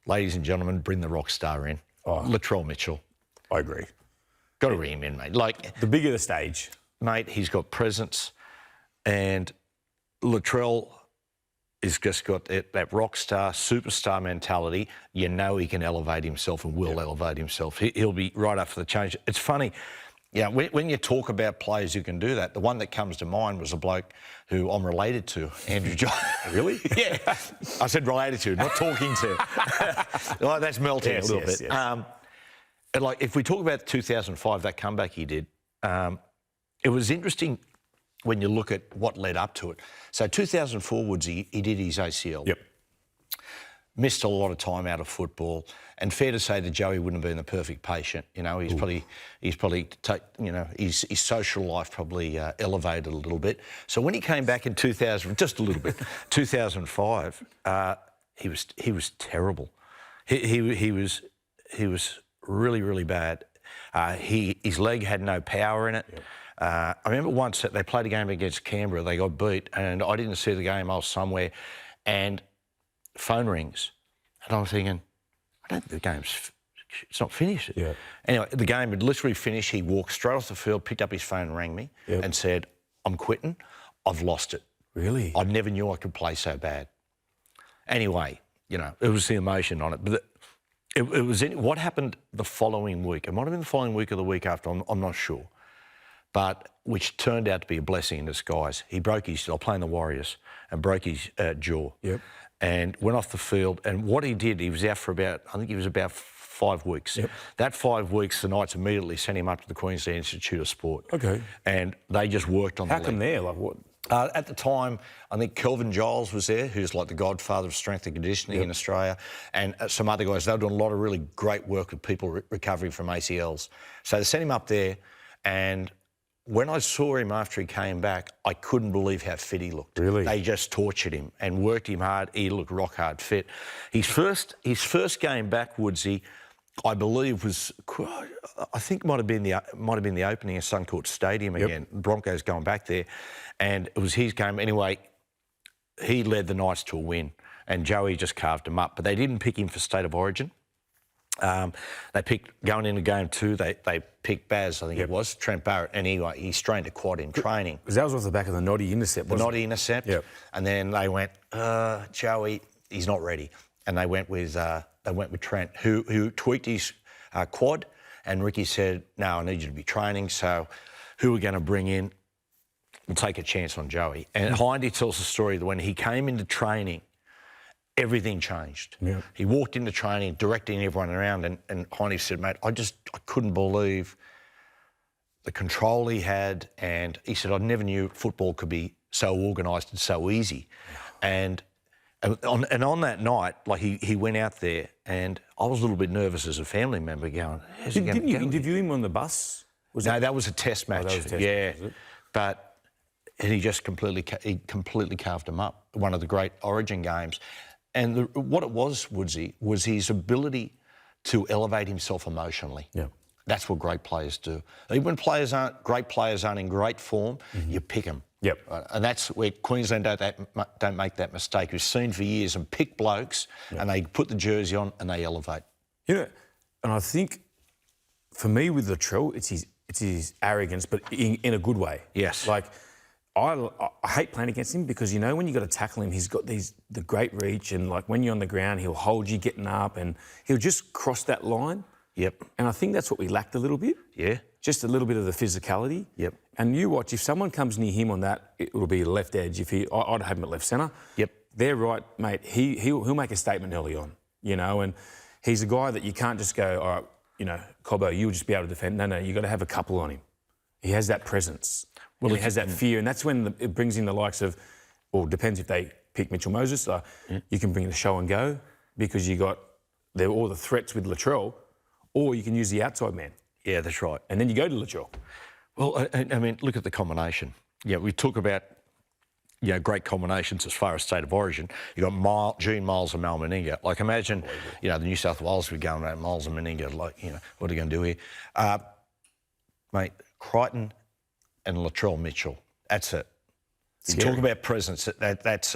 ladies and gentlemen, bring the rock star in. Latrell Mitchell. I agree. Got to bring him in, mate. Like, the bigger the stage. Mate, he's got presence, and Latrell has just got that rock star, superstar mentality. You know he can elevate himself and will elevate himself. He'll be right up for the change. It's funny, when you talk about players who can do that, the one that comes to mind was a bloke who I'm related to, Andrew Johns. Really? Yeah. I said related to, not talking to. Like, that's melting a little bit. Yes. And like, if we talk about 2005, that comeback he did, it was interesting when you look at what led up to it. So 2004, Woodsy, he did his ACL. Yep. Missed a lot of time out of football, and fair to say that Joey wouldn't have been the perfect patient. You know, his social life probably elevated a little bit. So when he came back in 2000, just a little bit, 2005, he was terrible. He was really, really bad. His leg had no power in it. Yep. I remember once that they played a game against Canberra, they got beat, and I didn't see the game, I was somewhere, and phone rings, and I'm thinking, it's not finished. Yeah. Anyway, the game had literally finished. He walked straight off the field, picked up his phone and rang me and said, I'm quitting, I've lost it. Really? I never knew I could play so bad. Anyway, you know, it was the emotion on it. But it was what happened the following week. It might have been the following week or the week after, I'm not sure. But which turned out to be a blessing in disguise. He broke his, I was playing the Warriors, and broke his jaw. Yep. And went off the field. And what he did, he was out for about 5 weeks. Yep. That 5 weeks, the Knights immediately sent him up to the Queensland Institute of Sport. Okay. And they just worked on How the come leg. there? Like what? At the time, I think Kelvin Giles was there, who's like the godfather of strength and conditioning in Australia, and some other guys. They were doing a lot of really great work with people recovering from ACLs. So they sent him up there, and when I saw him after he came back, I couldn't believe how fit he looked. Really? They just tortured him and worked him hard. He looked rock hard fit. His first game back, Woodsy, I believe was, I think might have been the opening of Suncourt Stadium again. Broncos going back there, and it was his game. Anyway, he led the Knights to a win, and Joey just carved him up. But they didn't pick him for State of Origin. They picked, going into game 2, they picked Baz, I think it was, Trent Barrett, and he strained a quad in training. Because that was off the back of the Noddy intercept, wasn't it? The Noddy intercept. Yep. And then they went, Joey, he's not ready. And they went with Trent, who tweaked his quad, and Ricky said, no, I need you to be training, so who we're going to bring in, we'll take a chance on Joey. And Hindy tells the story that when he came into training, everything changed. Yeah. He walked into training, directing everyone around, and Hindy said, mate, I couldn't believe the control he had, and he said, I never knew football could be so organised and so easy. And on that night, like he went out there, and I was a little bit nervous as a family member going, how's he going to go? Didn't you interview him on the bus? That was a test match. Oh, that was a test match, was it? But he just completely carved him up, one of the great Origin games. And what it was, Woodsy, was his ability to elevate himself emotionally. Yeah. That's what great players do. Even when great players aren't in great form, you pick them. Yep. And that's where Queensland don't make that mistake. We've seen for years and pick blokes and they put the jersey on and they elevate. You know, and I think for me with Latrell, it's his arrogance, but in a good way. Yes. Like, I hate playing against him because, you know, when you got to tackle him, he's got the great reach, and like when you're on the ground, he'll hold you getting up, and he'll just cross that line. Yep. And I think that's what we lacked a little bit. Yeah. Just a little bit of the physicality. Yep. And you watch, if someone comes near him on that, it will be left edge. I'd have him at left centre. Yep. They're right, mate. He'll make a statement early on, you know, and he's a guy that you can't just go, all right, you know, Cobbo, you'll just be able to defend. No, you've got to have a couple on him. He has that presence. Well, he has that fear, and that's when it brings in the likes of, well, depends if they pick Mitchell Moses. You can bring the show and go because you got all the threats with Latrell, or you can use the outside man. Yeah, that's right. And then you go to Latrell. Well, I mean, look at the combination. Yeah, we talk about, you know, great combinations as far as State of Origin. You got Gene Miles and Mal Meninga. Like, imagine, you know, the New South Wales would go around Miles and Meninga, like, you know, what are you going to do here? Mate, Crichton and Latrell Mitchell. That's it. You talk about presence. That's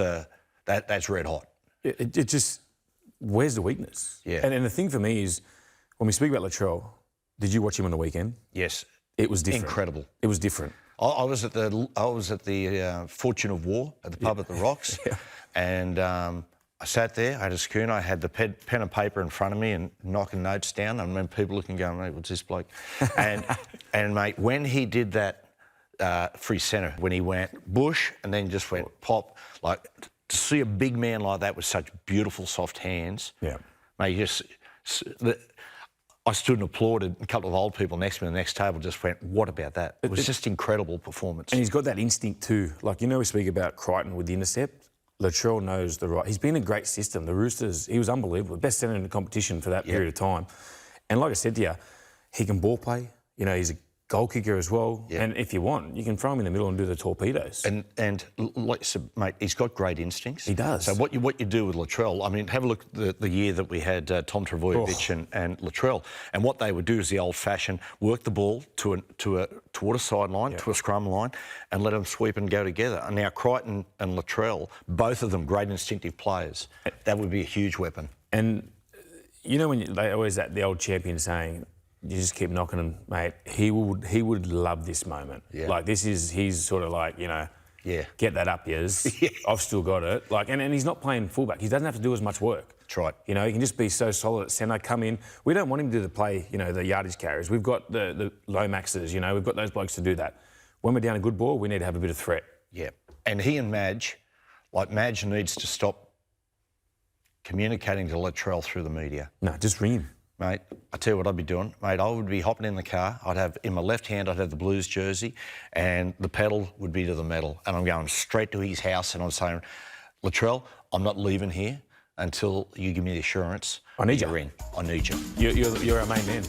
red hot. It just where's the weakness? Yeah. And the thing for me is, when we speak about Latrell, did you watch him on the weekend? Yes. It was different. Incredible. It was different. I was at the Fortune of War at the pub at the Rocks, and I sat there. I had a schooner. I had the pen and paper in front of me and knocking notes down. I remember people looking, going, "Mate, what's this bloke?" And mate, when he did that free centre, when he went bush and then just went pop, like to see a big man like that with such beautiful soft hands, mate, I stood and applauded. A couple of old people next to me at the next table just went, "What about that?" It was just incredible performance. And he's got that instinct too. Like, we speak about Crichton with the intercept. Latrell knows the right. He's been in a great system. The Roosters, he was unbelievable. Best centre in the competition for that period of time. And like I said to you, he can ball play. He's a goal kicker as well. Yeah. And if you want, you can throw him in the middle and do the torpedoes. And like you said, mate, he's got great instincts. He does. So what you do with Latrell, I mean, have a look at the year that we had Tom Travojevic and Latrell, and what they would do is the old-fashioned work the ball toward a sideline, to a scrum line, and let them sweep and go together. And now Crichton and Latrell, both of them great instinctive players. That would be a huge weapon. And when they always the old champion saying, you just keep knocking him, mate. He would love this moment. Yeah. Like he's sort of like, get that up, yes. I've still got it. Like, and he's not playing fullback. He doesn't have to do as much work. That's right. He can just be so solid at centre, come in. We don't want him to do the play, the yardage carries. We've got the low maxes, we've got those blokes to do that. When we're down a good ball, we need to have a bit of threat. Yeah. And he and Madge, Madge needs to stop communicating to Latrell through the media. No, just ring him. Mate, I tell you what I'd be doing. Mate, I would be hopping in the car. I'd have, in my left hand, I'd have the Blues jersey, and the pedal would be to the metal. And I'm going straight to his house, and I'm saying, Latrell, I'm not leaving here until you give me the assurance. I need you're in. I need you. You're our main man.